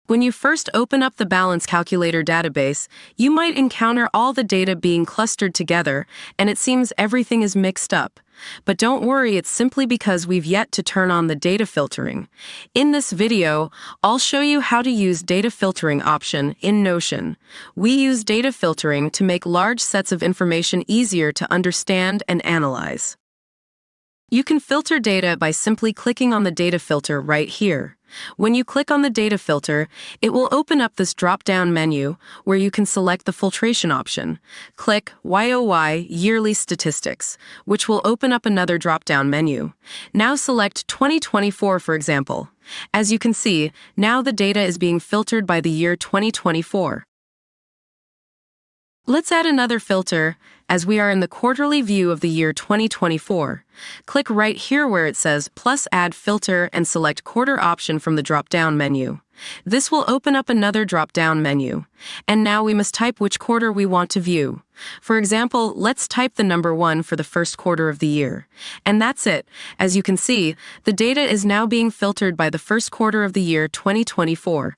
When you first open up the balance calculator database, you might encounter all the data being clustered together, and it seems everything is mixed up. But don't worry, it's simply because we've yet to turn on the data filtering. In this video, I'll show you how to use data filtering option in Notion. We use data filtering to make large sets of information easier to understand and analyze. You can filter data by simply clicking on the data filter right here. When you click on the data filter, it will open up this drop-down menu where you can select the filtration option. Click YOY Yearly Statistics, which will open up another drop-down menu. Now select 2024, for example. As you can see, now the data is being filtered by the year 2024. Let's add another filter, as we are in the quarterly view of the year 2024. Click right here where it says plus add filter and select quarter option from the drop-down menu. This will open up another drop-down menu. And now we must type which quarter we want to view. For example, let's type the number 1 for the first quarter of the year. And that's it. As you can see, the data is now being filtered by the first quarter of the year 2024.